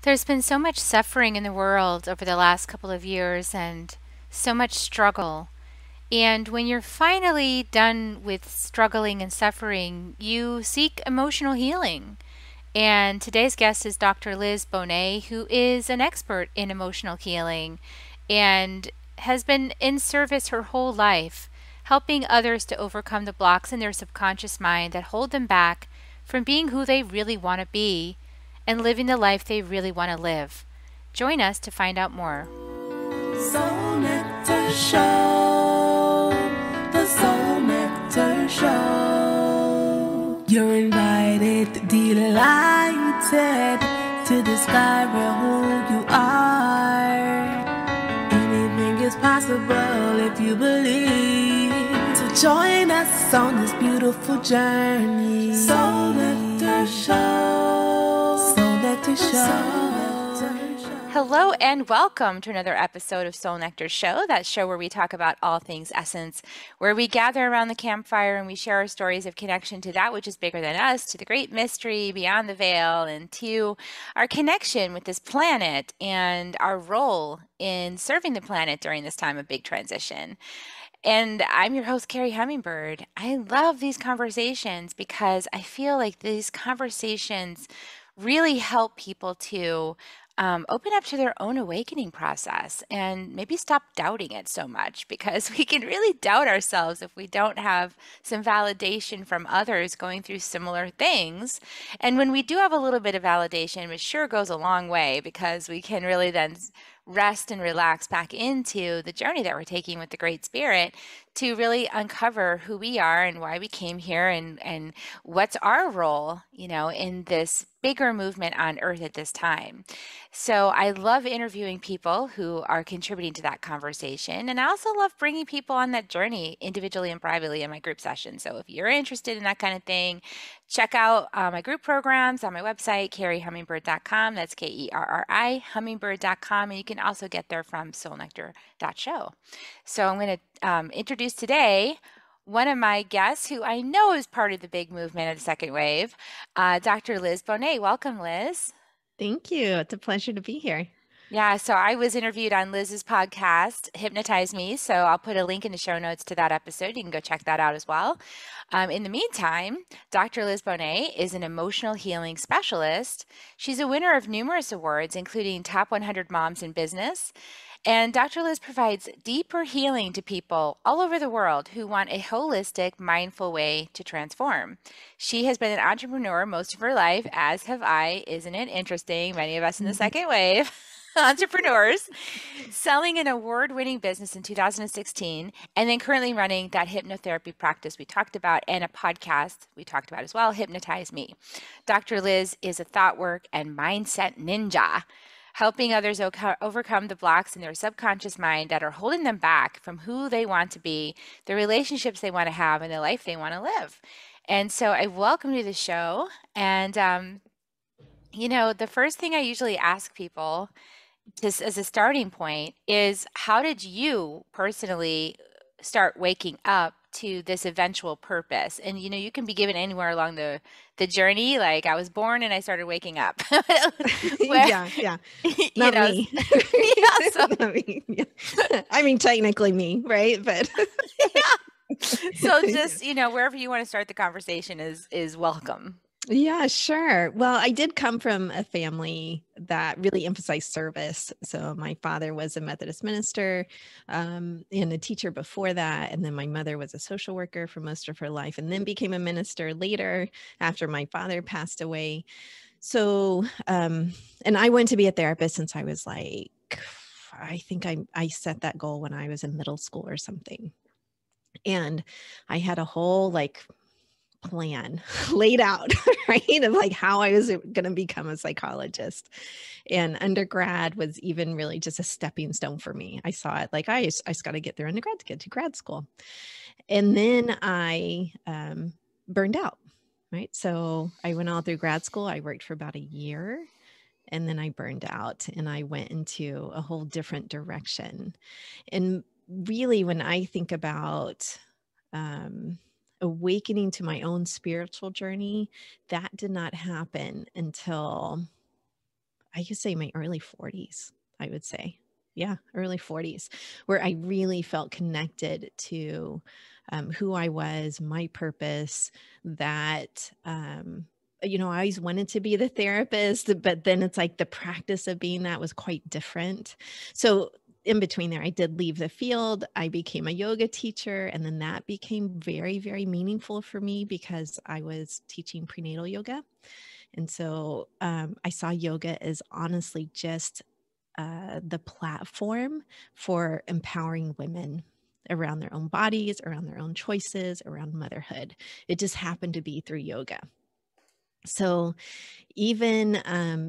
There's been so much suffering in the world over the last couple of years and so much struggle. And when you're finally done with struggling and suffering, you seek emotional healing. And today's guest is Dr. Liz Bonet, who is an expert in emotional healing and has been in service her whole life, helping others to overcome the blocks in their subconscious mind that hold them back from being who they really want to be and living the life they really want to live. Join us to find out more. Soul Nectar Show, the Soul Nectar Show. You're invited, delighted to discover who you are. Anything is possible if you believe. So join us on this beautiful journey. Soul Nectar Show, Soul Nectar Show. Hello and welcome to another episode of Soul Nectar Show, that show where we talk about all things essence, where we gather around the campfire and we share our stories of connection to that which is bigger than us, to the great mystery beyond the veil, and to our connection with this planet and our role in serving the planet during this time of big transition. And I'm your host, Carrie Hummingbird. I love these conversations because I feel like these conversations really help people to open up to their own awakening process and maybe stop doubting it so much, because we can really doubt ourselves if we don't have some validation from others going through similar things. And when we do have a little bit of validation, it sure goes a long way, because we can really then rest and relax back into the journey that we're taking with the Great Spirit to really uncover who we are and why we came here, and what's our role, in this bigger movement on Earth at this time. So I love interviewing people who are contributing to that conversation. And I also love bringing people on that journey individually and privately in my group session. So if you're interested in that kind of thing, check out my group programs on my website, carriehummingbird.com. That's Kerri, hummingbird.com. And you can also get there from soulnectar.show. So I'm going to introduce today one of my guests who I know is part of the big movement of the second wave, Dr. Liz Bonet. Welcome, Liz. Thank you. It's a pleasure to be here. Yeah, so I was interviewed on Liz's podcast, Hypnotize Me. So I'll put a link in the show notes to that episode. You can go check that out as well. In the meantime, Dr. Liz Bonet is an emotional healing specialist. She's a winner of numerous awards, including Top 100 Moms in Business. And Dr. Liz provides deeper healing to people all over the world who want a holistic, mindful way to transform. She has been an entrepreneur most of her life, as have I. Isn't it interesting? Many of us in the second wave. Entrepreneurs, selling an award-winning business in 2016, and then currently running that hypnotherapy practice we talked about, and a podcast we talked about as well, Hypnotize Me. Dr. Liz is a thought work and mindset ninja, helping others overcome the blocks in their subconscious mind that are holding them back from who they want to be, the relationships they want to have, and the life they want to live. And so I welcome you to the show. And, the first thing I usually ask people, just as a starting point, is how did you personally start waking up to this eventual purpose? And you can be given anywhere along the journey. Like, I was born and I started waking up. Yeah. Not me. Yeah, so, Not me. Yeah. I mean, technically me, right? But yeah. So just, wherever you want to start the conversation is welcome. Yeah, sure. Well, I did come from a family that really emphasized service. So my father was a Methodist minister and a teacher before that. And then my mother was a social worker for most of her life and then became a minister later after my father passed away. So, and I went to be a therapist since I was like, I think I set that goal when I was in middle school or something. And I had a whole plan laid out, right? Of like how I was going to become a psychologist. And undergrad was even really just a stepping stone for me. I saw it like, I just got to get through undergrad to get to grad school. And then I burned out, right? So I went all through grad school. I worked for about a year. And then I burned out and I went into a whole different direction. And really, when I think about awakening to my own spiritual journey, that did not happen until I could say my early 40s, I would say. Yeah, early 40s, where I really felt connected to who I was, my purpose, that, I always wanted to be the therapist, but then it's like the practice of being that was quite different. So in between there, I did leave the field. I became a yoga teacher, and then that became very, very meaningful for me because I was teaching prenatal yoga. And so I saw yoga as honestly just the platform for empowering women around their own bodies, around their own choices, around motherhood. It just happened to be through yoga. So even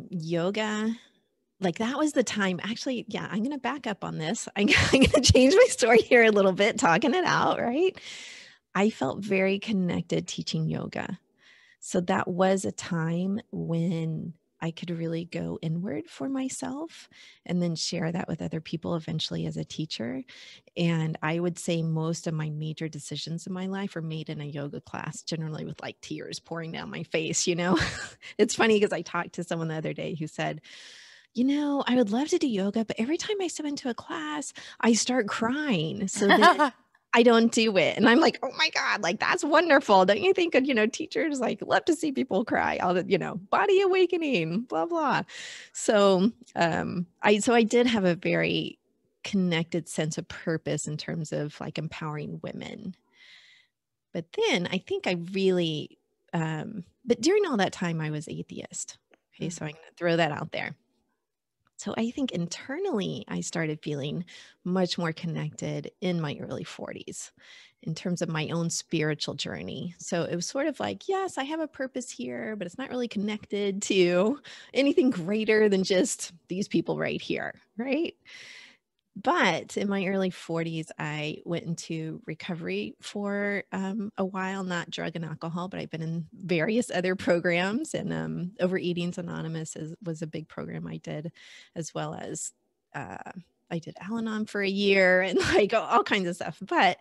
yoga, like that was the time. Actually, yeah, I'm going to back up on this. I'm going to change my story here a little bit, talking it out, right? I felt very connected teaching yoga. So that was a time when I could really go inward for myself and then share that with other people eventually as a teacher. And I would say most of my major decisions in my life were made in a yoga class, generally with like tears pouring down my face, It's funny because I talked to someone the other day who said, I would love to do yoga, but every time I step into a class, I start crying. So then I don't do it. And I'm like, oh my God, like that's wonderful. Don't you think, teachers like love to see people cry, all the, body awakening, blah, blah. So I did have a very connected sense of purpose in terms of like empowering women. But then I think I really, but during all that time I was atheist. Okay. So I'm going to throw that out there. So I think internally, I started feeling much more connected in my early 40s in terms of my own spiritual journey. So it was sort of like, yes, I have a purpose here, but it's not really connected to anything greater than just these people right here, right? But in my early 40s, I went into recovery for a while, not drug and alcohol, but I've been in various other programs, and Overeating's Anonymous was a big program I did, as well as I did Al-Anon for a year and like all kinds of stuff. But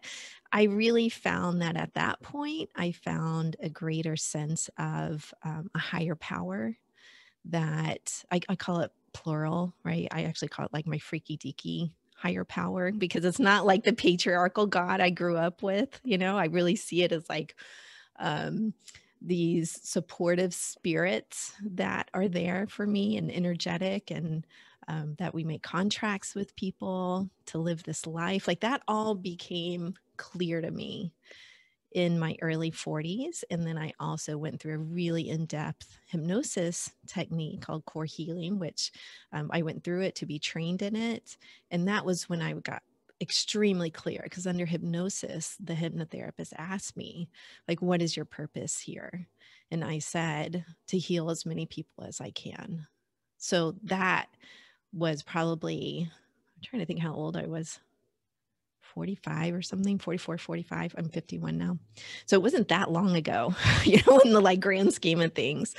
I really found that at that point, I found a greater sense of a higher power that I call it plural, right? I actually call it like my freaky deaky higher power, because it's not like the patriarchal God I grew up with. I really see it as like these supportive spirits that are there for me and energetic, and that we make contracts with people to live this life. Like that all became clear to me in my early 40s. And then I also went through a really in-depth hypnosis technique called core healing, which I went through it to be trained in it. And that was when I got extremely clear, because under hypnosis, the hypnotherapist asked me, like, what is your purpose here? And I said, to heal as many people as I can. So that was probably, I'm trying to think how old I was, 45 or something, 44, 45. I'm 51 now. So it wasn't that long ago, in the like grand scheme of things.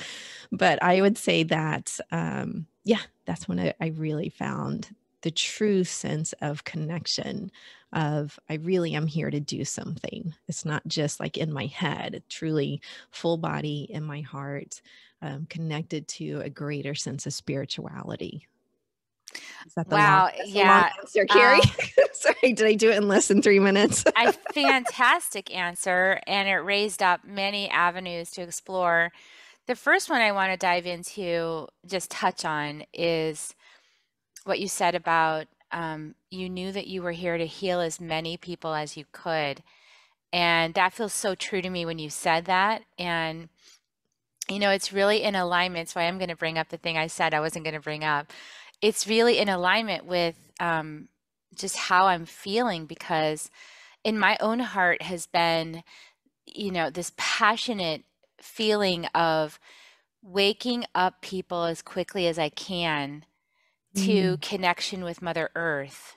But I would say that, that's when I really found the true sense of connection of I really am here to do something. It's not just like in my head, truly full body in my heart, connected to a greater sense of spirituality. Is that wow. Yeah. Long answer, Carrie? Sorry, did I do it in less than 3 minutes? A fantastic answer, and it raised up many avenues to explore. The first one I want to dive into, just touch on, is what you said about you knew that you were here to heal as many people as you could. And that feels so true to me when you said that. And, it's really in alignment. So I am going to bring up the thing I said I wasn't going to bring up. It's really in alignment with just how I'm feeling, because in my own heart has been, this passionate feeling of waking up people as quickly as I can to connection with Mother Earth,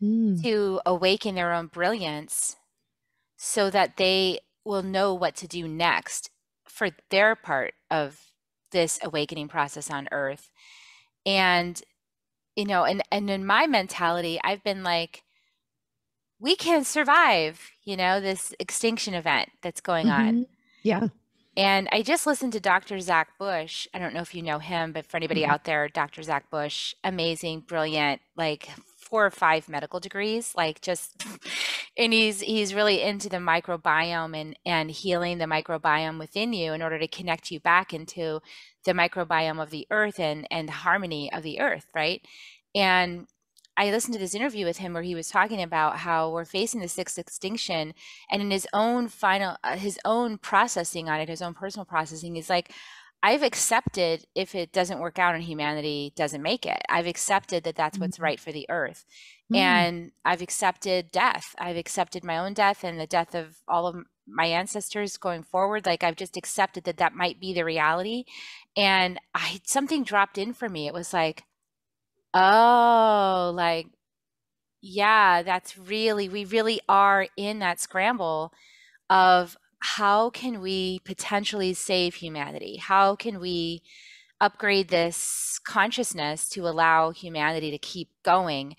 to awaken their own brilliance so that they will know what to do next for their part of this awakening process on Earth. And, and in my mentality, I've been like, we can survive, this extinction event that's going on. Yeah. And I just listened to Dr. Zach Bush. I don't know if you know him, but for anybody Mm-mm. out there, Dr. Zach Bush, amazing, brilliant, like 4 or 5 medical degrees, like just, and he's really into the microbiome and healing the microbiome within you in order to connect you back into the microbiome of the earth and harmony of the earth, right? And I listened to this interview with him where he was talking about how we're facing the sixth extinction, and in his own final his own processing on it, his own personal processing, he's like, I've accepted if it doesn't work out and humanity doesn't make it. I've accepted that that's what's Mm. right for the earth. Mm. And I've accepted death. I've accepted my own death and the death of all of my ancestors going forward. Like I've just accepted that that might be the reality. And I something dropped in for me. It was like, oh, like, yeah, that's really, we really are in that scramble of how can we potentially save humanity? How can we upgrade this consciousness to allow humanity to keep going?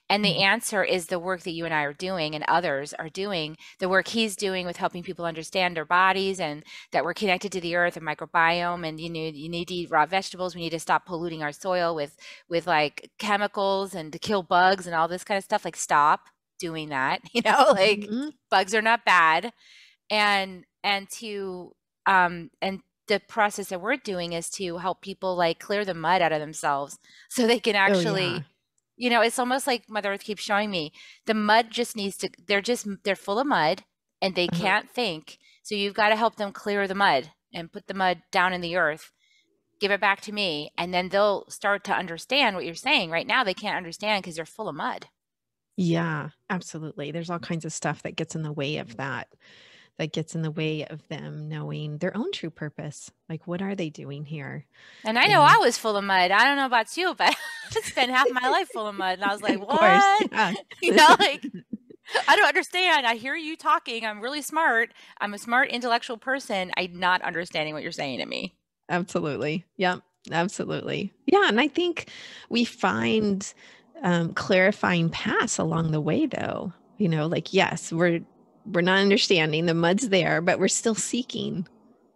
And the Mm. answer is the work that you and I are doing and others are doing, the work he's doing with helping people understand their bodies and that we're connected to the earth and microbiome, and you need to eat raw vegetables. We need to stop polluting our soil with like chemicals and to kill bugs and all this kind of stuff. Like stop doing that, like Mhm. bugs are not bad. And the process that we're doing is to help people like clear the mud out of themselves so they can Oh, yeah. actually, it's almost like Mother Earth keeps showing me the mud just needs to, they're full of mud and they Uh-huh. can't think. So you've got to help them clear the mud and put the mud down in the earth, give it back to me, and then they'll start to understand what you're saying. Right now, they can't understand because they're full of mud. Yeah, absolutely. There's all kinds of stuff that gets in the way of that gets in the way of them knowing their own true purpose. Like, what are they doing here? And I know I And was full of mud. I don't know about you, but I spent half my life full of mud. And I was like, of course, what? yeah. Like, I don't understand. I hear you talking. I'm really smart. I'm a smart intellectual person. I'm not understanding what you're saying to me. Absolutely. Yep, absolutely. Yeah, and I think we find, clarifying paths along the way, though. Like, yes, we're not understanding, the mud's there, but we're still seeking.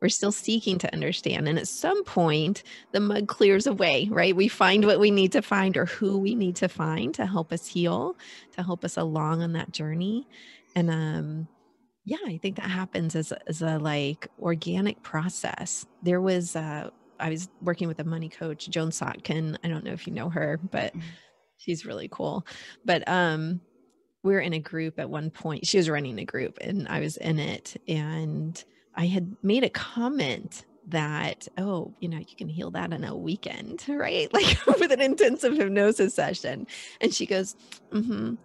We're still seeking to understand, and at some point, the mud clears away, right? We find what we need to find or who we need to find to help us heal, to help us along on that journey, and, yeah, I think that happens as a, like, organic process. I was working with a money coach, Joan Sotkin. I don't know if you know her, but Mhm. she's really cool. But, we were in a group at one point. She was running a group and I was in it, and I had made a comment that, "Oh, you can heal that in a weekend," right? Like with an intensive hypnosis session. And she goes,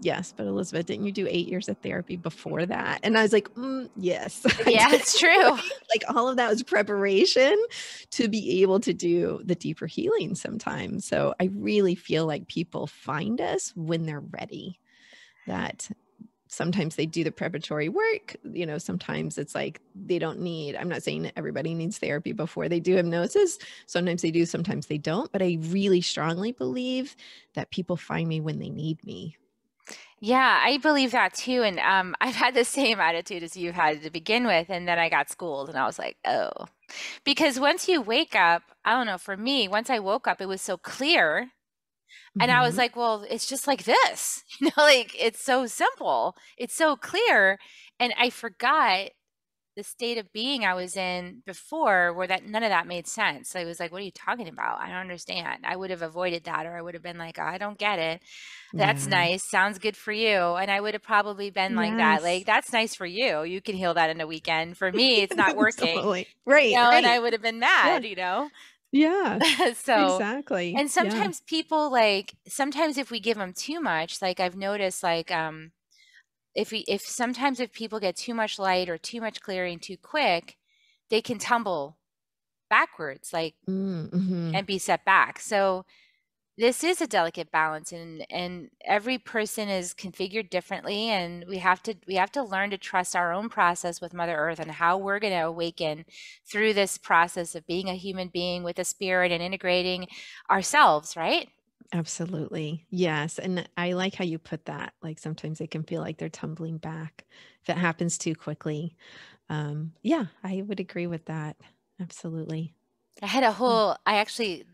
yes, but Elizabeth, didn't you do 8 years of therapy before that? And I was like, yes, I Yeah, did. it's true. Like all of that was preparation to be able to do the deeper healing sometimes. So I really feel like people find us when they're ready. That sometimes they do the preparatory work. Sometimes it's like they don't need, I'm not saying that everybody needs therapy before they do hypnosis. Sometimes they do, sometimes they don't. But I really strongly believe that people find me when they need me. Yeah, I believe that too. And I've had the same attitude as you had to begin with. And then I got schooled and I was like, oh, because once you wake up, I don't know, for me, once I woke up, it was so clear. And I was Mhm. like, well, it's just like this, like it's so simple. It's so clear. And I forgot the state of being I was in before where that none of that made sense. I was like, what are you talking about? I don't understand. I would have avoided that, or I would have been like, I don't get it. That's Yeah. nice. Sounds good for you. And I would have probably been like that. Like, Yes. that's nice for you. You can heal that in a weekend. For me, it's not working, Absolutely. Right, and right. I would have been Yeah. mad. Yeah. So, Exactly. and Yeah. sometimes people like, sometimes if we give them too much, like I've noticed, like, if sometimes if people get too much light or too much clearing too quick, they can tumble backwards, like, Mhm. and be set back. So this is a delicate balance, and every person is configured differently, and we have to learn to trust our own process with Mother Earth and how we're going to awaken through this process of being a human being with a spirit and integrating ourselves, right? Absolutely. Yes. And I like how you put that. Like sometimes it can feel like they're tumbling back if it happens too quickly. Yeah, I would agree with that. Absolutely. I actually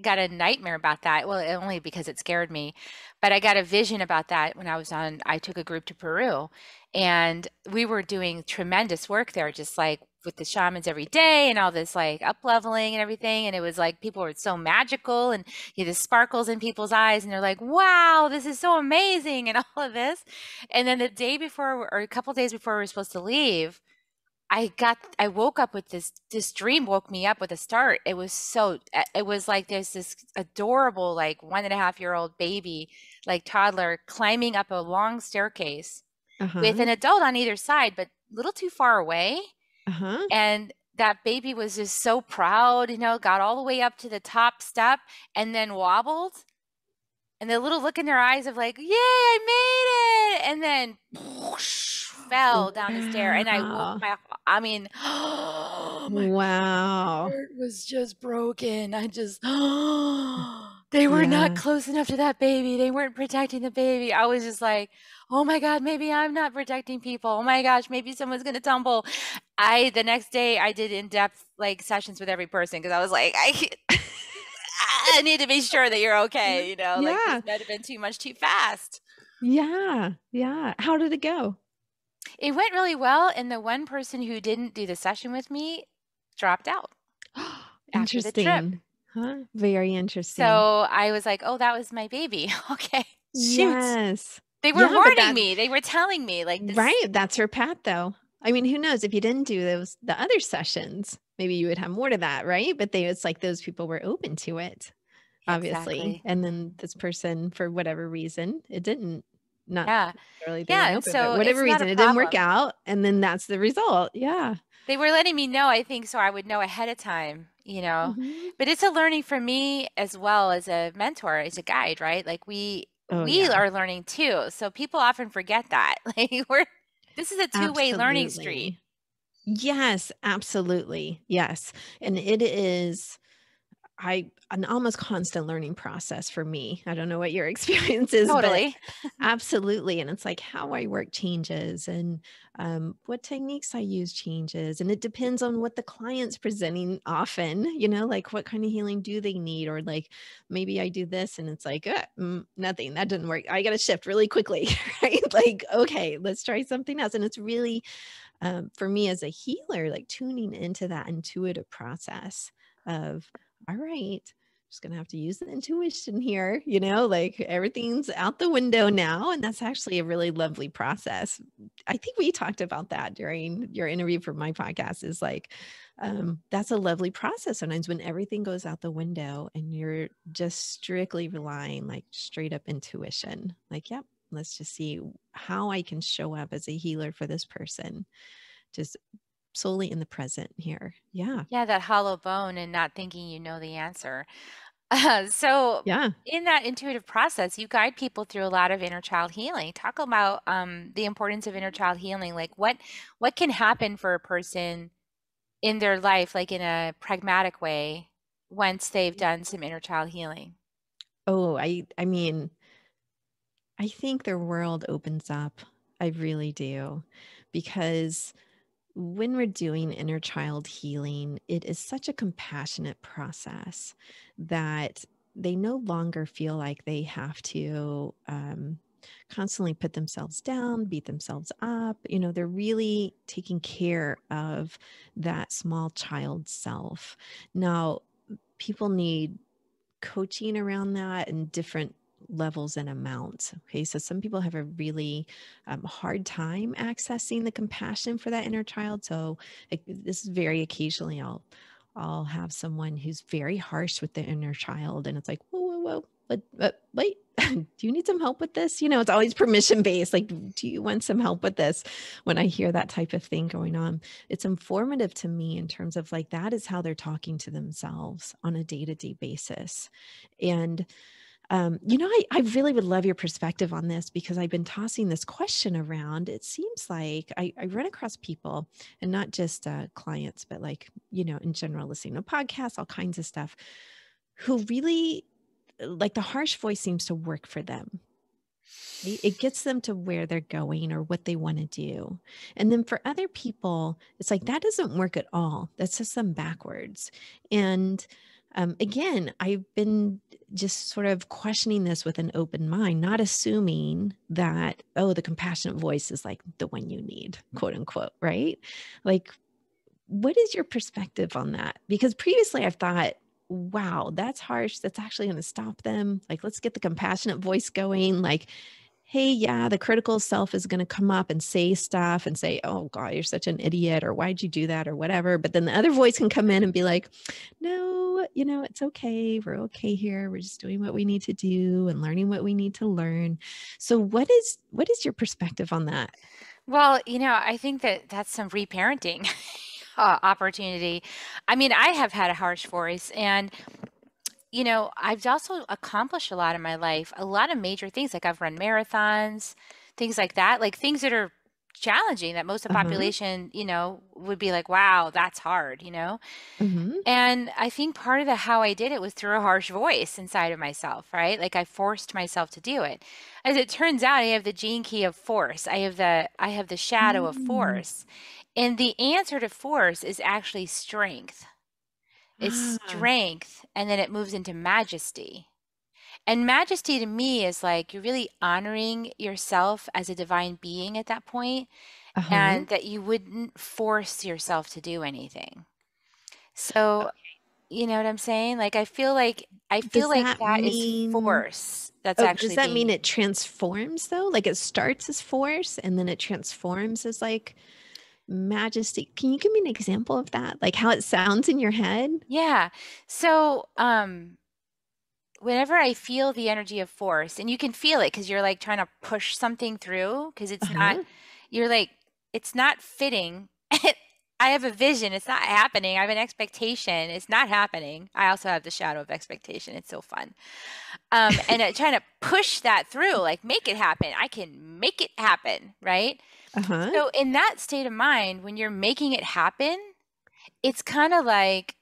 got a nightmare about that. Well, only because it scared me, but I got a vision about that when I took a group to Peru, and we were doing tremendous work there, just like with the shamans every day and all this like up leveling and everything. And it was like people were so magical and you had the sparkles in people's eyes, and they're like, wow, this is so amazing, and all of this. And then the day before, or a couple days before we were supposed to leave, I woke up with this dream woke me up with a start. It was like there's this adorable, like 1.5-year-old baby, like toddler, climbing up a long staircase with Uh-huh. an adult on either side, but a little too far away. Uh-huh. And that baby was just so proud, got all the way up to the top step and then wobbled. And the little look in their eyes of like, yay, I made it. And then whoosh, fell down the stair. And Wow. I mean, my Wow. heart was just broken. They were not Yeah. close enough to that baby. They weren't protecting the baby. I was just like, oh my God, maybe I'm not protecting people. Oh my gosh, maybe someone's going to tumble. The next day I did in-depth like sessions with every person because I was like, I need to be sure that you're okay, like this Yeah. might have been too much too fast. Yeah. Yeah. How did it go? It went really well, and the one person who didn't do the session with me dropped out after the trip. Interesting. Huh? Very interesting. So I was like, "Oh, that was my baby." Okay. Shoot. Yes. They were Yeah, but warning that me. They were telling me like this. right, that's her path though. I mean, who knows if you didn't do the other sessions, maybe you would have more to that, right? But it's like those people were open to it, obviously. Exactly. And then this person, for whatever reason, it didn't, not Yeah. necessarily they Yeah, weren't and open, but so whatever it's not reason, a it didn't work problem. out. And then that's the result. Yeah. They were letting me know, I think, so I would know ahead of time. Mhm. But it's a learning for me as well as a mentor, as a guide, right? Like Oh, we yeah. are learning too. So people often forget that. Like this is a two-way learning street. Absolutely. Yes, absolutely. Yes. And it is an almost constant learning process for me. I don't know what your experience is, but Totally. absolutely. And it's like how I work changes and what techniques I use changes. And it depends on what the client's presenting often, like what kind of healing do they need? Or like maybe I do this and it's like, nothing, that didn't work. I got to shift really quickly, right? Like, okay, let's try something else. And it's really, for me as a healer, like tuning into that intuitive process of, all right, just gonna have to use the intuition here, like everything's out the window now. And that's actually a really lovely process. I think we talked about that during your interview for my podcast, is like, that's a lovely process sometimes when everything goes out the window and you're just strictly relying like straight up intuition. Like, yep, let's just see how I can show up as a healer for this person, just solely in the present here. Yeah. Yeah, that hollow bone and not thinking you know the answer. So Yeah. in that intuitive process, you guide people through a lot of inner child healing. Talk about the importance of inner child healing. Like what can happen for a person in their life, like in a pragmatic way, once they've done some inner child healing? Oh, I mean, I think their world opens up. I really do. Because when we're doing inner child healing, it is such a compassionate process that they no longer feel like they have to constantly put themselves down, beat themselves up. They're really taking care of that small child self. Now, people need coaching around that and different levels and amounts. Okay, so some people have a really hard time accessing the compassion for that inner child. So this is very occasionally I'll have someone who's very harsh with the inner child, and it's like, whoa, but wait. Do you need some help with this? It's always permission based. Like, do you want some help with this? When I hear that type of thing going on, it's informative to me in terms of like, that is how they're talking to themselves on a day-to-day basis. And I really would love your perspective on this, because I've been tossing this question around. It seems like I run across people, and not just clients, but like, in general, listening to podcasts, all kinds of stuff, who really like the harsh voice seems to work for them. right? It gets them to where they're going or what they want to do. And then for other people, it's like that doesn't work at all. That's just them backwards. And again, I've been just sort of questioning this with an open mind, not assuming that, oh, the compassionate voice is like the one you need, quote unquote, right? Like, what is your perspective on that? Because previously I've thought, wow, that's harsh. That's actually going to stop them. Like, let's get the compassionate voice going. Like, hey, yeah, the critical self is going to come up and say stuff and say, oh, God, you're such an idiot, or why'd you do that, or whatever. But then the other voice can come in and be like, no, it's okay. We're okay here. We're just doing what we need to do and learning what we need to learn. So what is your perspective on that? Well, I think that that's some reparenting opportunity. I mean, I have had a harsh voice, and I've also accomplished a lot in my life, a lot of major things. Like I've run marathons, things like that, like things that are challenging that most of the Uh-huh. population, would be like, wow, that's hard. Mm-hmm. And I think part of how I did it was through a harsh voice inside of myself, right? Like I forced myself to do it. As it turns out, I have the gene key of force. I have the shadow of Mm. force. And the answer to force is actually strength. It's Ah, strength, and then it moves into majesty. And majesty to me is like you're really honoring yourself as a divine being at that point, uh-huh. and that you wouldn't force yourself to do anything. So, you know what I'm saying? Like I feel Does like that that is mean force that's Oh, does actually that mean being. it transforms though? Like it starts as force and then it transforms as like majesty. Can you give me an example of that? Like how it sounds in your head? Yeah. So, whenever I feel the energy of force, and you can feel it because you're like trying to push something through because Uh-huh. you're like, it's not fitting. I have a vision. It's not happening. I have an expectation. It's not happening. I also have the shadow of expectation. It's so fun. And trying to push that through, like make it happen. I can make it happen, right? Uh-huh. So in that state of mind, when you're making it happen, it's kind of like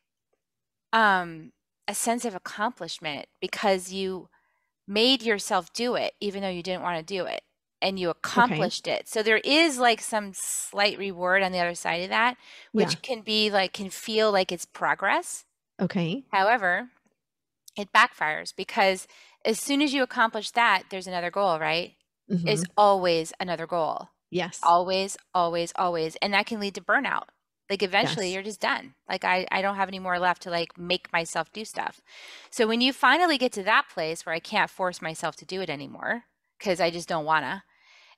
um, a sense of accomplishment because you made yourself do it, even though you didn't want to do it, and you Okay. accomplished it. So there is like some slight reward on the other side of that, Yeah. which can feel like it's progress. Okay. However, it backfires because as soon as you accomplish that, there's another goal, right? Mm-hmm. Is always another goal. Yes. Always, always, always. And that can lead to burnout. Like eventually Yes. you're just done. Like I don't have any more left to like make myself do stuff. So when you finally get to that place where I can't force myself to do it anymore because I just don't wanna,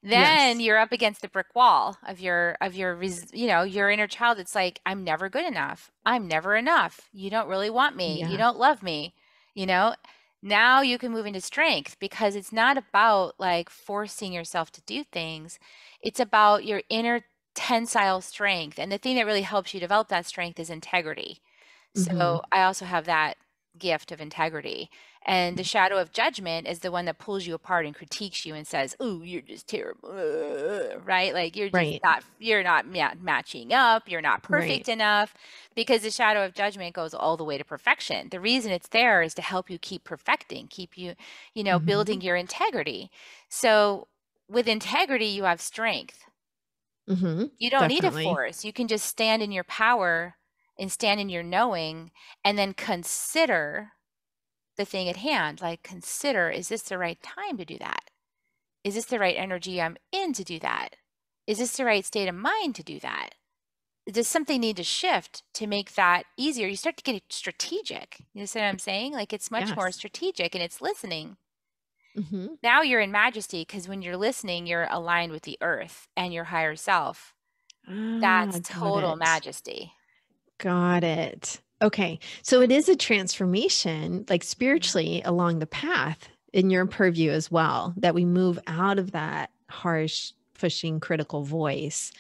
then Yes. you're up against the brick wall of your inner child. It's like, I'm never good enough. I'm never enough. You don't really want me. You Yeah. don't love me. You know, now you can move into strength because it's not about like forcing yourself to do things. It's about your inner tensile strength. And the thing that really helps you develop that strength is integrity. Mm-hmm. So I also have that gift of integrity. And the shadow of judgment is the one that pulls you apart and critiques you and says, "Oh, you're just terrible," right? Like Right. you're not matching up, you're not Right. perfect enough, because the shadow of judgment goes all the way to perfection. The reason it's there is to help you keep perfecting, keep you, Mm-hmm. building your integrity. So with integrity, you have strength. Mm-hmm. You don't need a Definitely. force. You can just stand in your power and stand in your knowing and then consider the thing at hand. Like, consider, is this the right time to do that? Is this the right energy I'm in to do that? Is this the right state of mind to do that? Does something need to shift to make that easier? You start to get strategic. You see what I'm saying? Like, it's much more Yes. strategic and it's listening. Mm-hmm. Now you're in majesty because when you're listening, you're aligned with the earth and your higher self. Ah, That's got total it. majesty. Got it. Okay. So it is a transformation, like Mhm. spiritually along the path in your purview as well, that we move out of that harsh, pushing, critical voice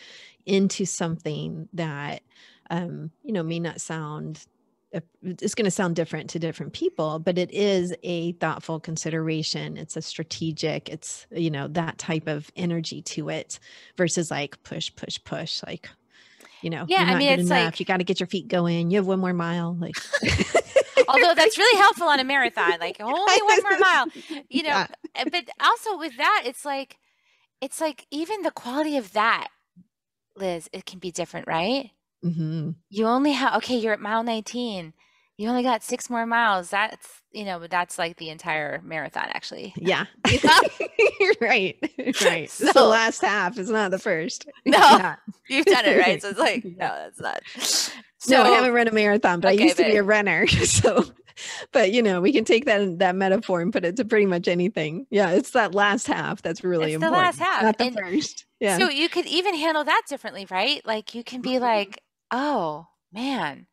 into something that, may not sound, it's going to sound different to different people, but it is a thoughtful consideration. It's a strategic, it's, that type of energy to it versus like push, push, push, like Yeah, you're I not mean, good it's enough. like, You got to get your feet going. You have one more mile. Like, Although that's really helpful on a marathon, like only one more mile, you know. Yeah. But also with that, it's like even the quality of that, Liz, it can be different, right? Hmm. You only have, okay, you're at mile 19. You only got 6 more miles. That's, that's like the entire marathon, actually. Yeah. Right. Right. It's the So, last half. It's not the first. no, Yeah. you've done it, right? So it's like, no, Yeah. that's not. No, I So, haven't run a marathon, but I okay, used to be but a runner. So, but we can take that metaphor and put it to pretty much anything. Yeah, it's that last half that's really it's the last important, half. not the And first. Yeah. so you could even handle that differently, right? Like you can be Mhm. like, oh man,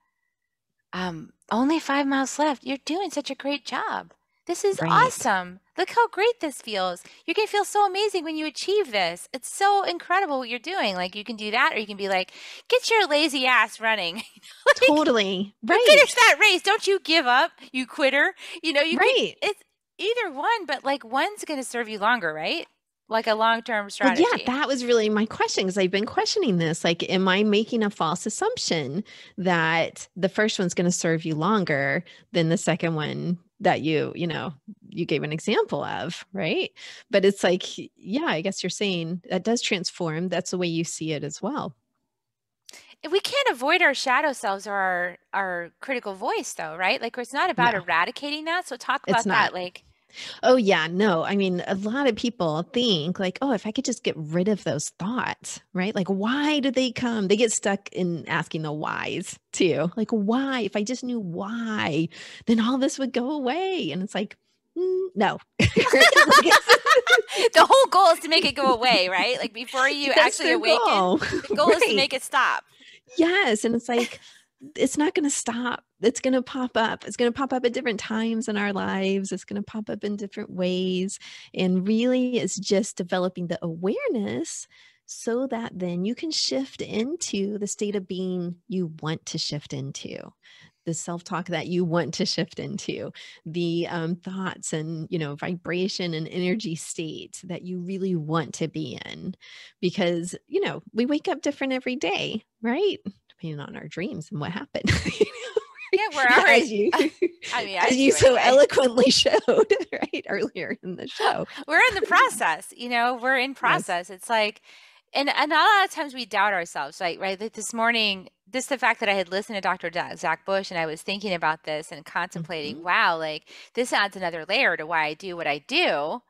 only 5 miles left. You're doing such a great job. This is Right. awesome. Look how great this feels. You're gonna feel so amazing when you achieve this. It's so incredible what you're doing. Like you can do that, or you can be like, get your lazy ass running. Like Totally. you finish Right. that race. Don't you give up, you quitter. You could Right. it's either one, but like one's gonna serve you longer, right? Like a long-term Well, yeah, strategy. that was really my question because I've been questioning this. Like, am I making a false assumption that the first one's going to serve you longer than the second one that you gave an example of, right? But it's like, yeah, I guess you're saying that does transform. That's the way you see it as well. We can't avoid our shadow selves or our critical voice though, right? Like it's not about No, eradicating that. So talk it's about that. not. Like, Oh, yeah, no. I mean, a lot of people think like, oh, if I could just get rid of those thoughts, right? Like, why do they come? They get stuck in asking the whys too. Like, why? If I just knew why, then all this would go away. And it's like, no. Right? Like, the whole goal is to make it go away, right? Like before you that's actually their awaken, goal. the goal is to Right. make it stop. Yes. And it's like, it's not going to stop. It's going to pop up. It's going to pop up at different times in our lives. It's going to pop up in different ways. And really, it's just developing the awareness so that then you can shift into the state of being you want to shift into. The self-talk that you want to shift into, the thoughts and vibration and energy state that you really want to be in, because we wake up different every day, right? Depending on our dreams and what happened. Yeah, we're already as you I mean, I as you do so anyway. eloquently showed right earlier in the show. We're in the process, we're in Yes. process. It's like, and a lot of times we doubt ourselves, like, right? Like this morning, just the fact that I had listened to Dr. Zach Bush and I was thinking about this and contemplating, Mhm. wow, like this adds another layer to why I do what I do.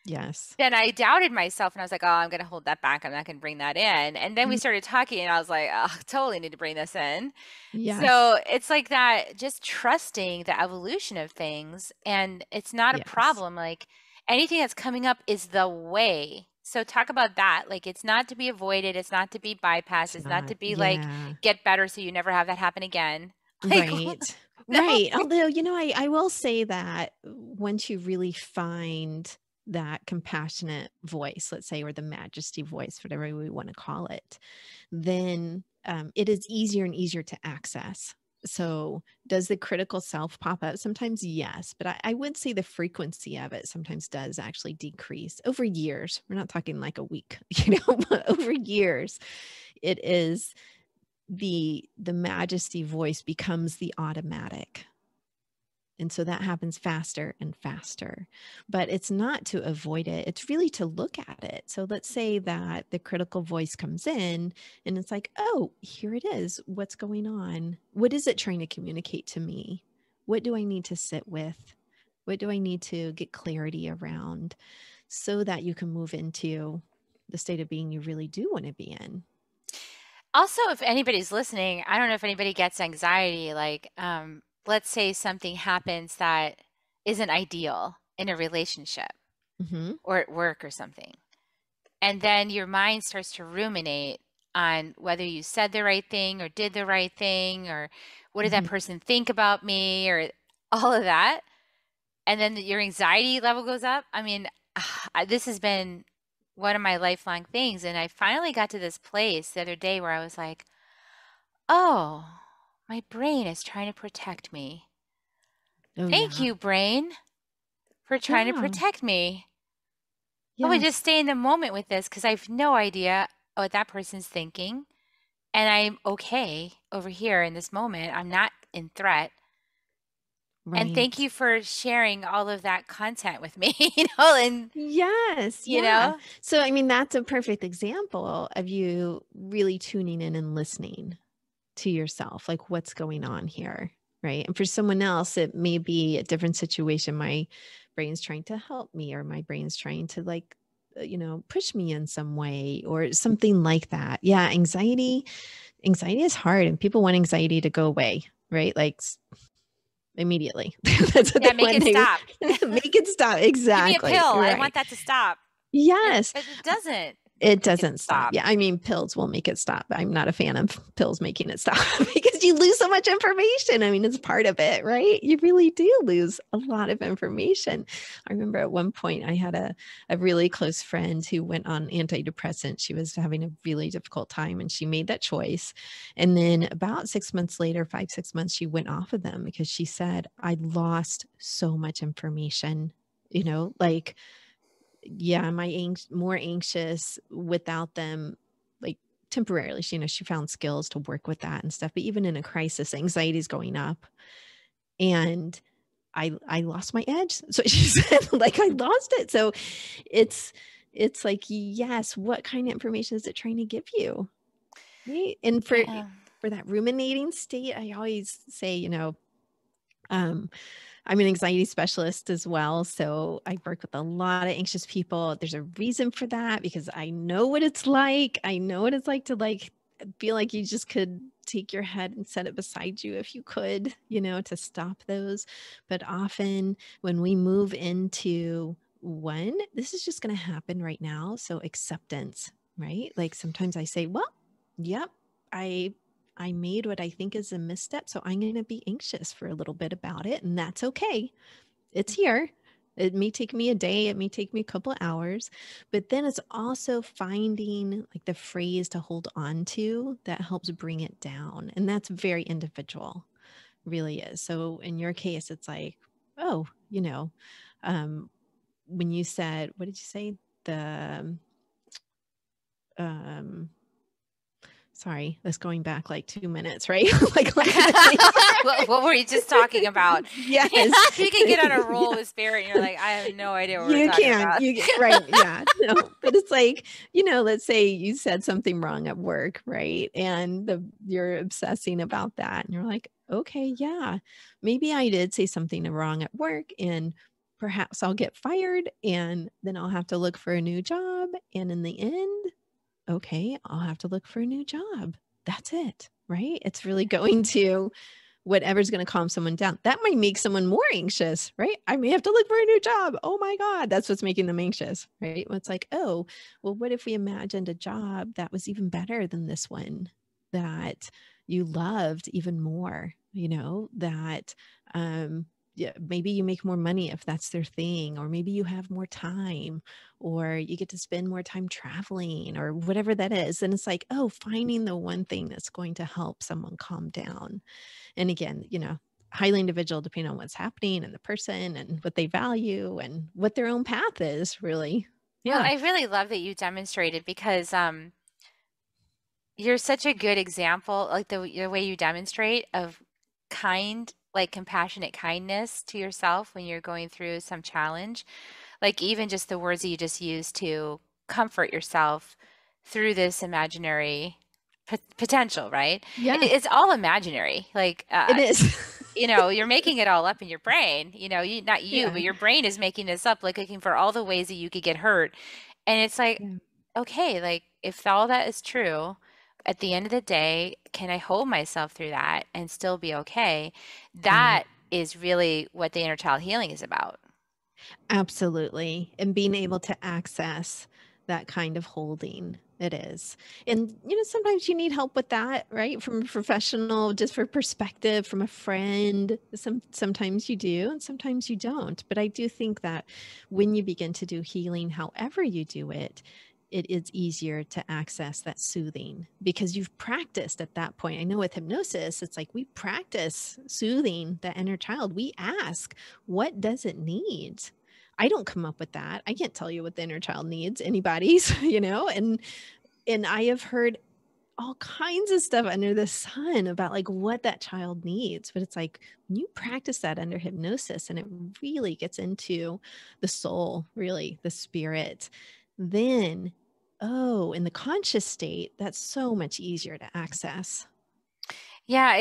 Yes. Then I doubted myself and I was like, oh, I'm going to hold that back. I'm not going to bring that in. And then we Mm, started talking and I was like, oh, totally need to bring this in. yes. So it's like that, just trusting the evolution of things. And it's not a Yes. problem. Like anything that's coming up is the way. So talk about that. Like it's not to be avoided. It's not to be bypassed. It's It's not not. to be like Yeah. get better so you never have that happen again. Like, Right. no. Right. Although, I will say that once you really find that compassionate voice, let's say, or the majesty voice, whatever we want to call it, then it is easier and easier to access. So, does the critical self pop up? Sometimes, yes, but I would say the frequency of it sometimes does actually decrease over years. We're not talking like a week, but over years, it is the majesty voice becomes the automatic. And so that happens faster and faster. But it's not to avoid it, it's really to look at it. So let's say that the critical voice comes in and it's like, oh, here it is. What's going on? What is it trying to communicate to me? What do I need to sit with? What do I need to get clarity around so that you can move into the state of being you really do want to be in? Also, if anybody's listening, I don't know if anybody gets anxiety, like, let's say something happens that isn't ideal in a relationship Hmm. or at work or something. And then your mind starts to ruminate on whether you said the right thing or did the right thing or what did that Hmm. person think about me or all of that. And then your anxiety level goes up. I mean, this has been one of my lifelong things. And I finally got to this place the other day where I was like, oh, my brain is trying to protect me. Oh, Thank yeah. you, brain, for trying to Yeah. protect me. I would just Yes. stay in the moment with this because I have no idea what that person's thinking. And I'm okay over here in this moment. I'm not in threat. And thank Right. you for sharing all of that content with me, you know, and Yes, you yeah. know, So, I mean, that's a perfect example of you really tuning in and listening to yourself, like what's going on here, right? And for someone else, it may be a different situation. My brain's trying to help me, or my brain's trying to like, push me in some way or something like that. Yeah, anxiety is hard, and people want anxiety to go away, right? Like immediately. That's what yeah, they make want. it They stop. make it stop. Give me a Exactly. pill. I Right. want that to stop. Yes. But it doesn't It make it doesn't stop. stop. Yeah, I mean, pills will make it stop. I'm not a fan of pills making it stop because you lose so much information. I mean, it's part of it, right? You really do lose a lot of information. I remember at one point I had a really close friend who went on antidepressants. She was having a really difficult time and she made that choice. And then about 6 months later, 5, 6 months, she went off of them because she said, I lost so much information, like yeah, more anxious without them, like temporarily. She found skills to work with that and stuff. But even in a crisis, anxiety is going up, and I lost my edge. So she said, like I lost it. So it's it's like yes, what kind of information is it trying to give you, right? And Yeah. for that ruminating state, I always say, um, I'm an anxiety specialist as well. So I work with a lot of anxious people. There's a reason for that because I know what it's like. I know what it's like to like feel like you just could take your head and set it beside you if you could, to stop those. But often when we move into one, this is just going to happen right now. So acceptance, right? Like sometimes I say, well, yep, I I made what I think is a misstep. So I'm going to be anxious for a little bit about it. And that's okay. It's here. It may take me a day, it may take me a couple of hours, but then it's also finding like the phrase to hold on to that helps bring it down. And that's very individual, really is. So in your case, it's like, oh, um, when you said, what did you say? The, um, sorry, that's going back like 2 minutes, right? like, let me think. What were you just talking about? Yes. You can get on a roll Yeah. with spirit and you're like, I have no idea what we're You talking can. about. You get right. Yeah. No. But it's like, let's say you said something wrong at work, right? And you're obsessing about that. And you're like, okay, yeah, maybe I did say something wrong at work and perhaps I'll get fired and then I'll have to look for a new job. And in the end, okay, I'll have to look for a new job. That's it, right? It's really going to whatever's going to calm someone down. That might make someone more anxious, right? I may have to look for a new job. Oh my God, that's what's making them anxious, right? Well, it's like, oh, well, what if we imagined a job that was even better than this one that you loved even more, that yeah, maybe you make more money if that's their thing, or maybe you have more time, or you get to spend more time traveling, or whatever that is. And it's like, oh, finding the one thing that's going to help someone calm down. And again, highly individual depending on what's happening and the person and what they value and what their own path is, really. Well, Yeah. I really love that you demonstrated because you're such a good example, like the way you demonstrate of like compassionate kindness to yourself when you're going through some challenge. Like even just the words that you just used to comfort yourself through this imaginary potential, right? Yeah, It's all imaginary. Like, it is. you're making it all up in your brain. Not you, Yeah. but your brain is making this up, like looking for all the ways that you could get hurt. And it's like, Yeah. okay, like if all that is true, at the end of the day, can I hold myself through that and still be okay? Right. That is really what the inner child healing is about. Absolutely. And being able to access that kind of holding. It is. And, sometimes you need help with that, right? From a professional, just for perspective, from a friend. Sometimes you do, and sometimes you don't. But I do think that when you begin to do healing, however you do it, it is easier to access that soothing because you've practiced at that point. I know with hypnosis, it's like we practice soothing the inner child. We ask, what does it need? I don't come up with that. I can't tell you what the inner child needs, anybody's, and I have heard all kinds of stuff under the sun about like what that child needs. But it's like when you practice that under hypnosis and it really gets into the soul, really the spirit, then, oh, in the conscious state, that's so much easier to access. Yeah,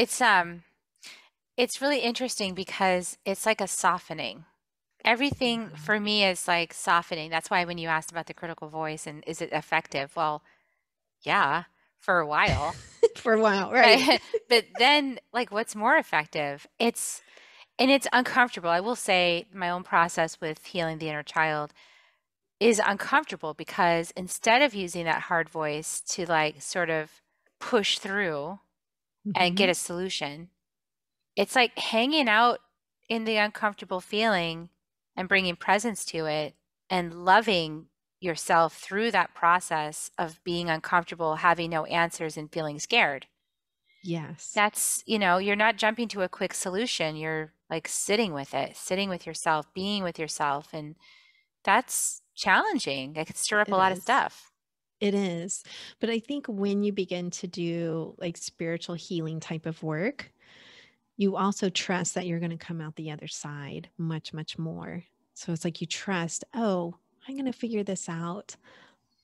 it's really interesting because it's like a softening. Everything for me is like softening. That's why when you asked about the critical voice and is it effective? Well, yeah, for a while. For a while, right? But then like what's more effective? It's uncomfortable. I will say my own process with healing the inner child is uncomfortable because instead of using that hard voice to like sort of push through and get Mhm. a solution, it's like hanging out in the uncomfortable feeling and bringing presence to it and loving yourself through that process of being uncomfortable, having no answers, and feeling scared. Yes, That's, you know, you're not jumping to a quick solution. You're like sitting with it, sitting with yourself, being with yourself. And that's challenging. It can stir up a it lot of is. stuff. It is. But I think when you begin to do like spiritual healing type of work, you also trust that you're going to come out the other side much, much more. So it's like you trust, oh, I'm going to figure this out.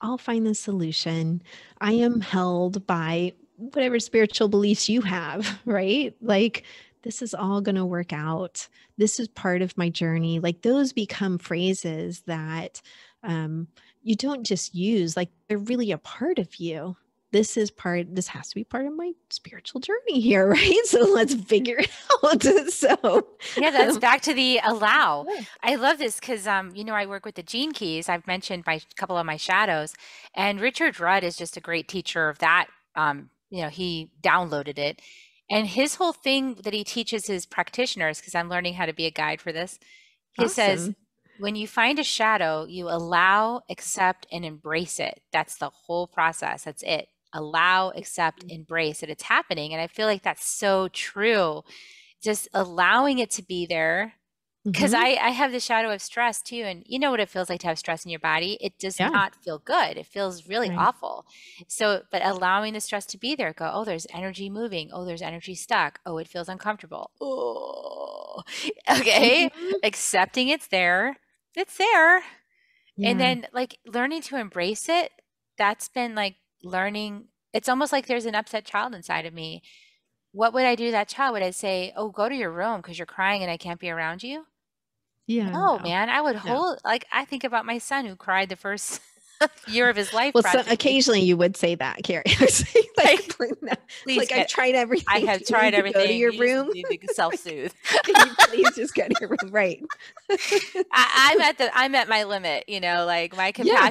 I'll find the solution. I am held by whatever spiritual beliefs you have, right? Like, this is all going to work out. This is part of my journey. Like, those become phrases that um, you don't just use, like, they're really a part of you. This has to be part of my spiritual journey here, right? So let's figure it out. So, Yeah, that's back to the allow. yeah, I love this because, you know, I work with the Gene Keys. I've mentioned my couple of my shadows, and Richard Rudd is just a great teacher of that. You know, he downloaded it, and his whole thing that he teaches his practitioners, because I'm learning how to be a guide for this, he says, awesome. when you find a shadow, you allow, accept, and embrace it. That's the whole process. That's it. Allow, accept, embrace it. It's happening, and I feel like that's so true, just allowing it to be there because Hmm. I have the shadow of stress too, and you know what it feels like to have stress in your body. It does Yeah, not feel good. It feels really right. awful. So, but allowing the stress to be there, go, oh, there's energy moving. Oh, there's energy stuck. Oh, it feels uncomfortable. Oh, okay. Mhm. Accepting it's there. It's there. And Yeah. then like learning to embrace it, that's been like learning. It's almost like there's an upset child inside of me. What would I do to that child? Would I say, "Oh, go to your room because you're crying and I can't be around you?" Yeah, No, no, man. I would no. hold like I think about my son who cried the first year of his life Well, so practically. occasionally you would say that, Carrie. I would say like, Like, please like I've get tried I everything. have Do you tried need to go to everything. your You just room? need to Like, self-soothe. can you please just go to your room? Right. I'm at my limit, you know, like Yeah,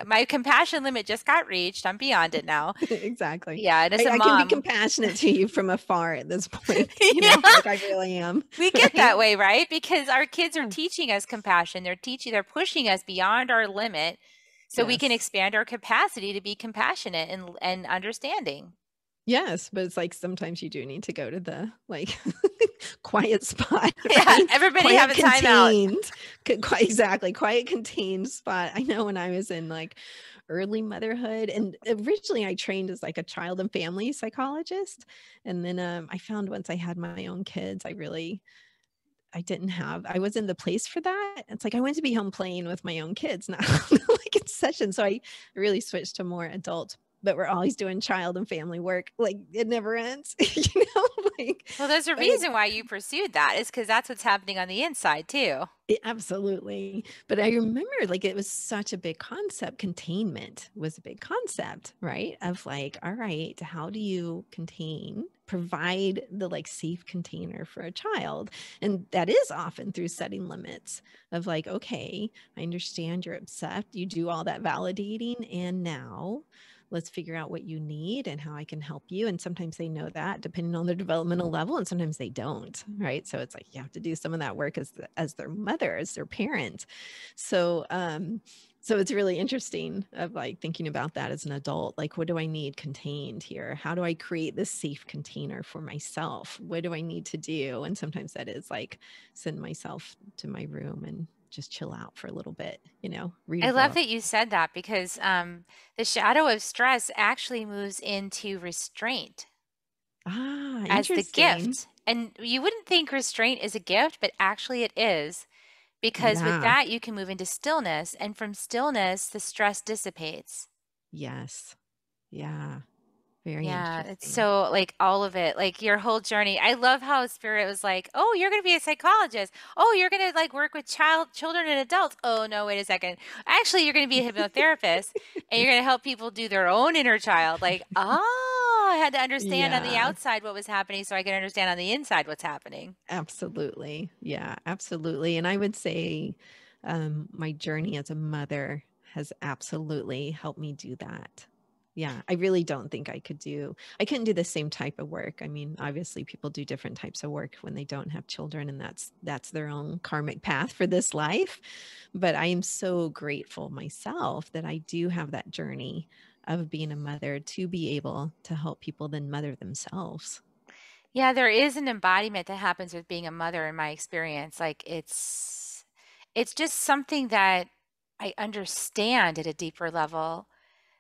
my compassion limit just got reached. I'm beyond it now. exactly. Yeah, and as a I can be mom, compassionate to you from afar at this point, yeah. like I really am, We get right? that way, right? Because our kids are Yeah. teaching us compassion. They're pushing us beyond our limit so we can Yes. expand our capacity to be compassionate and understanding. Yes, but it's like sometimes you do need to go to the like quiet spot, Yeah, right? everybody have Quiet a timeout. contained, quite exactly, quiet contained spot. I know when I was in like early motherhood, and originally I trained as like a child and family psychologist, and then I found once I had my own kids, I was in the place for that. It's like I wanted to be home playing with my own kids, not like in session. So I really switched to more adult, but we're always doing child and family work. Like it never ends, like, Well, there's a but it, reason why you pursued that is because that's what's happening on the inside too. absolutely. But I remember like it was such a big concept. Containment was a big concept, right? Of like, all right, how do you provide the like safe container for a child? And that is often through setting limits of like, okay, I understand you're upset. You do all that validating. And now let's figure out what you need and how I can help you. And sometimes they know that depending on their developmental level, and sometimes they don't, right? So it's like you have to do some of that work as their mother, as their parent. So so it's really interesting of like thinking about that as an adult. Like, what do I need contained here? How do I create this safe container for myself? What do I need to do? And sometimes that is like send myself to my room and just chill out for a little bit, read a I love book. that you said that because the shadow of stress actually moves into restraint Ah, as the interesting. gift. And you wouldn't think restraint is a gift, but actually it is. Because with Yeah. that, you can move into stillness, and from stillness, the stress dissipates. Yes. Yeah. Very Yeah, it's interesting. so like all of it, like your whole journey. I love how Spirit was like, "Oh, you're going to be a psychologist. Oh, you're going to like work with children and adults. Oh, no, wait a second. Actually, you're going to be a hypnotherapist and you're going to help people do their own inner child." Like, "Oh, I had to understand on the Yeah. outside what was happening so I can understand on the inside what's happening." Absolutely. Yeah, absolutely. And I would say my journey as a mother has absolutely helped me do that. Yeah, I really don't think I couldn't do the same type of work. I mean, obviously people do different types of work when they don't have children, and that's their own karmic path for this life. But I am so grateful myself that I do have that journey of being a mother to be able to help people then mother themselves. Yeah, there is an embodiment that happens with being a mother in my experience. Like it's just something that I understand at a deeper level.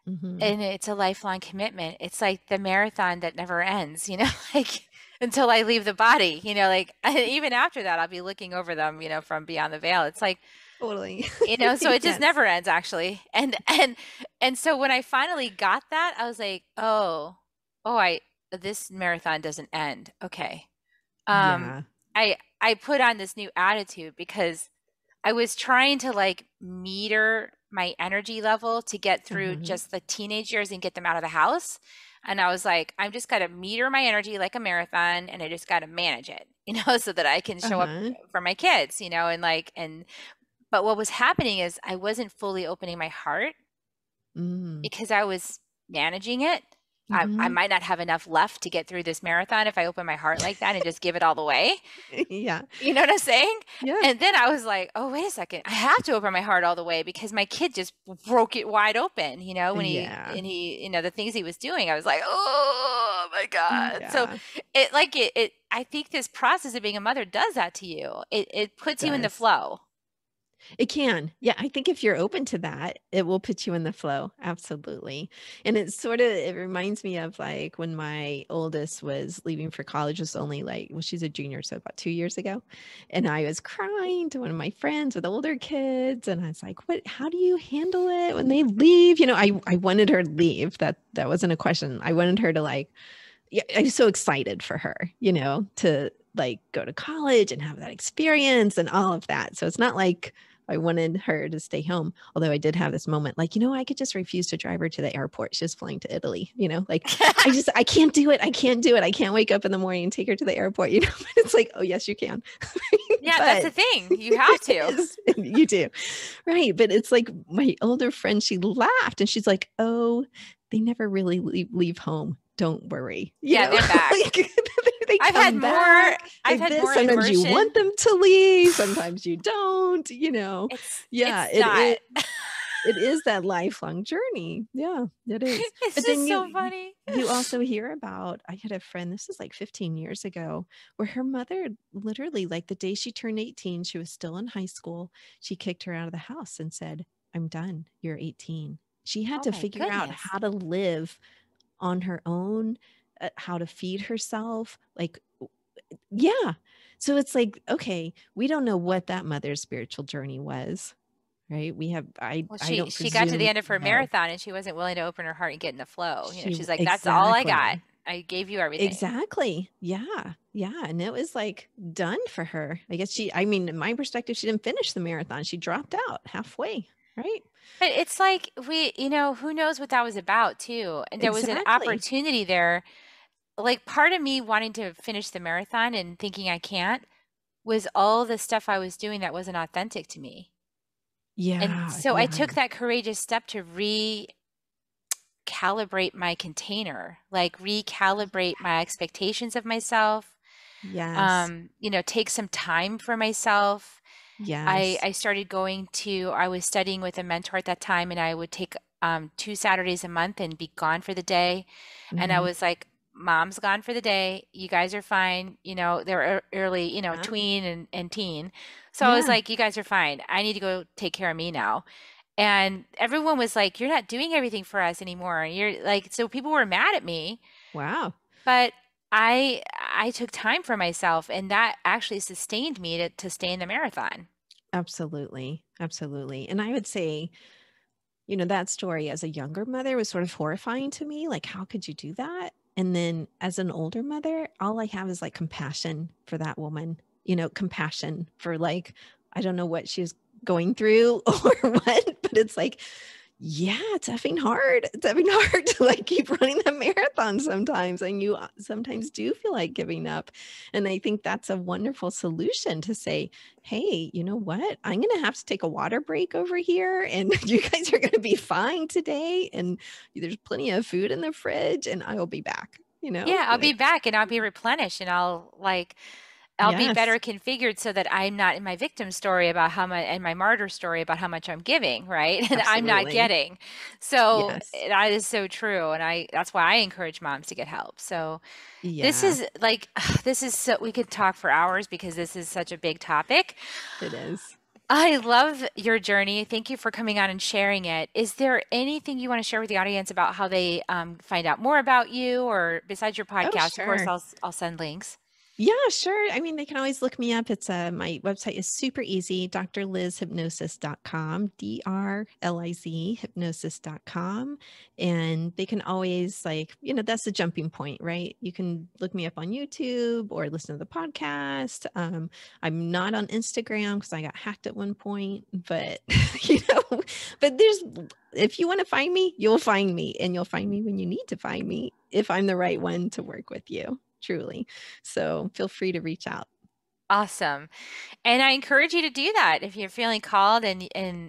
Mhm. And it's a lifelong commitment. It's like the marathon that never ends, like until I leave the body, like even after that, I'll be looking over them, from beyond the veil. It's like, Totally. so it just Yes. never ends actually. And so when I finally got that, I was like, oh, this marathon doesn't end. Okay. Um, Yeah. I put on this new attitude because I was trying to like meter my energy level to get through Uh-huh. just the teenage years and get them out of the house. And I was like, I'm just got to meter my energy like a marathon and I just got to manage it, so that I can show up Uh-huh. for my kids, but what was happening is I wasn't fully opening my heart Mm. because I was managing it. I Mhm. might not have enough left to get through this marathon if I open my heart like that and just give it all the way. Yeah. You know what I'm saying? Yeah. And then I was like, "Oh, wait a second. I have to open my heart all the way because my kid just broke it wide open, when Yeah. the things he was doing. I was like, "Oh my God." So Yeah. I think this process of being a mother does that to you. It It puts you in the does. flow. It can. Yeah, I think if you're open to that, it will put you in the flow. Absolutely. And it reminds me of like when my oldest was leaving for college, was only like, well, she's a junior, so about 2 years ago. And I was crying to one of my friends with older kids. And I was like, how do you handle it when they leave? I wanted her to leave. That wasn't a question. I wanted her to like, yeah, I was so excited for her, to like go to college and have that experience and all of that. So it's not like I wanted her to stay home. Although I did have this moment, like, I could just refuse to drive her to the airport. She's flying to Italy, like I can't do it. I can't do it. I can't wake up in the morning and take her to the airport, It's like, oh, yes, you can. Yeah, that's the But thing. You have to. you do. Right. But it's like my older friend, she laughed and she's like, oh, they never really leave home. Don't worry. Yeah, they're back. Like they I've had come more back I've like had this. more Sometimes you inversion. want them to leave, sometimes you don't. Yeah, It's not. it is that lifelong journey. Yeah, it is. It's But then just so you funny. you also hear about, I had a friend, this is like 15 years ago, where her mother literally, like the day she turned 18, she was still in high school. She kicked her out of the house and said, I'm done. You're 18. She had Oh to my figure out goodness. how to live on her own, how to feed herself. Like, yeah. So it's like, okay, we don't know what that mother's spiritual journey was, right? Well, I she don't she got to the presume end of to her know. marathon and she wasn't willing to open her heart and get in the flow. She She's like, "That's all I got. exactly. I gave you everything." Exactly. Yeah. Yeah. And it was like done for her. I mean, in my perspective, she didn't finish the marathon. She dropped out halfway. Right. But it's like who knows what that was about too. And there was an Exactly. opportunity there. Like part of me wanting to finish the marathon and thinking I can't was all the stuff I was doing that wasn't authentic to me. And Yeah. so I Yeah. took that courageous step to recalibrate my container, like recalibrate my expectations of myself, Yes. take some time for myself. I, Yes. I started I was studying with a mentor at that time, and I would take 2 Saturdays a month and be gone for the day. And I Hmm. was like, mom's gone for the day. You guys are fine. They're early, Yeah. tween and teen. So I was Yeah. like, you guys are fine. I need to go take care of me now. And everyone was like, you're not doing everything for us anymore. And you're like, so people were mad at me, Wow. but I took time for myself, and that actually sustained me to stay in the marathon. Absolutely. Absolutely. And I would say, that story as a younger mother was sort of horrifying to me. Like, how could you do that? And then as an older mother, all I have is like compassion for that woman, compassion for like, I don't know what she was going through or what, but it's like, yeah, it's effing hard. It's effing hard to like keep running the marathon sometimes. And you sometimes do feel like giving up. And I think that's a wonderful solution to say, hey, you know what? I'm going to have to take a water break over here. And you guys are going to be fine today. And there's plenty of food in the fridge and I will be back, Yeah, I'll be back and I'll be replenished, and I'll be Yes, better configured so that I'm not in my victim story about how much and my martyr story about how much I'm giving, right? And I'm not absolutely. getting. So Yes. that is so true. And that's why I encourage moms to get help. So this Yeah, is like, this is so, we could talk for hours because this is such a big topic. it is. I love your journey. Thank you for coming on and sharing it. Is there anything you want to share with the audience about how they find out more about you, or besides your Oh, podcast? Of course, sure. I'll send links. Yeah, sure. I mean, they can always look me up. It's my website is super easy, drlizhypnosis.com, DRLIZ hypnosis.com. And they can always that's the jumping point, right? You can look me up on YouTube or listen to the podcast. I'm not on Instagram because I got hacked at one point, but but if you want to find me, you'll find me, and you'll find me when you need to find me if I'm the right one to work with you. Truly. So feel free to reach out. Awesome. And I encourage you to do that if you're feeling called and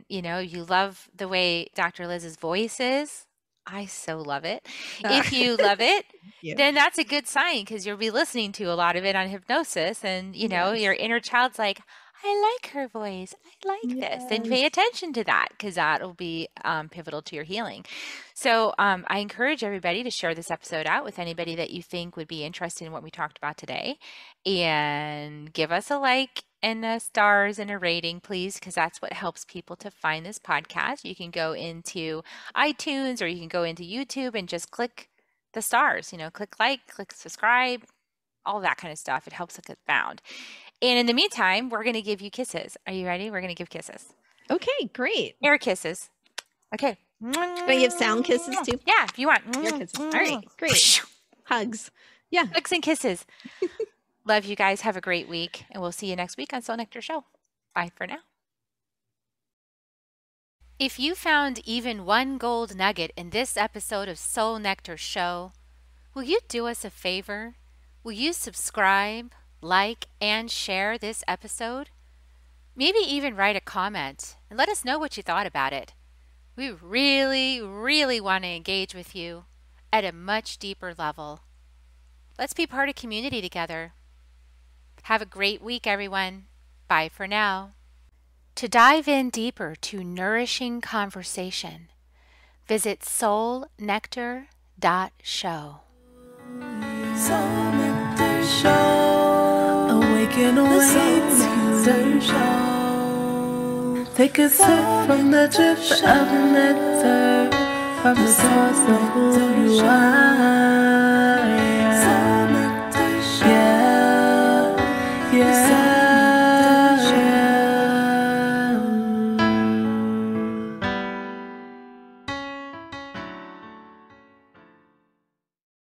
you love the way Dr. Liz's voice is. I so love it. If you love it, you. then that's a good sign because you'll be listening to a lot of it on hypnosis, and your Yes. inner child's like, I like her voice. I like this. Then pay Yes. attention to that because that will be pivotal to your healing. So I encourage everybody to share this episode out with anybody that you think would be interested in what we talked about today, and give us a like and stars and a rating, please, because that's what helps people to find this podcast. You can go into iTunes or you can go into YouTube and just click the stars, click like, click subscribe, all that kind of stuff. It helps us get found. And in the meantime, we're going to give you kisses. Are you ready? We're going to give kisses. Okay, great. Air kisses. Okay. Can I give sound kisses too? Yeah, if you want. Air kisses. All right, great. Hugs. Yeah. Hugs and kisses. Love you guys. Have a great week. And we'll see you next week on Soul Nectar Show. Bye for now. If you found even one gold nugget in this episode of Soul Nectar Show, will you do us a favor? Will you subscribe, like, and share this episode? Maybe even write a comment and let us know what you thought about it. We really, really want to engage with you at a much deeper level. Let's be part of community together. Have a great week, everyone. Bye for now. To dive in deeper to nourishing conversation, visit soulnectar.show. Soul Nectar Show. Awaken, awake, Nectar Show. Take a sip from the drip of the nectar, from the source of who you are.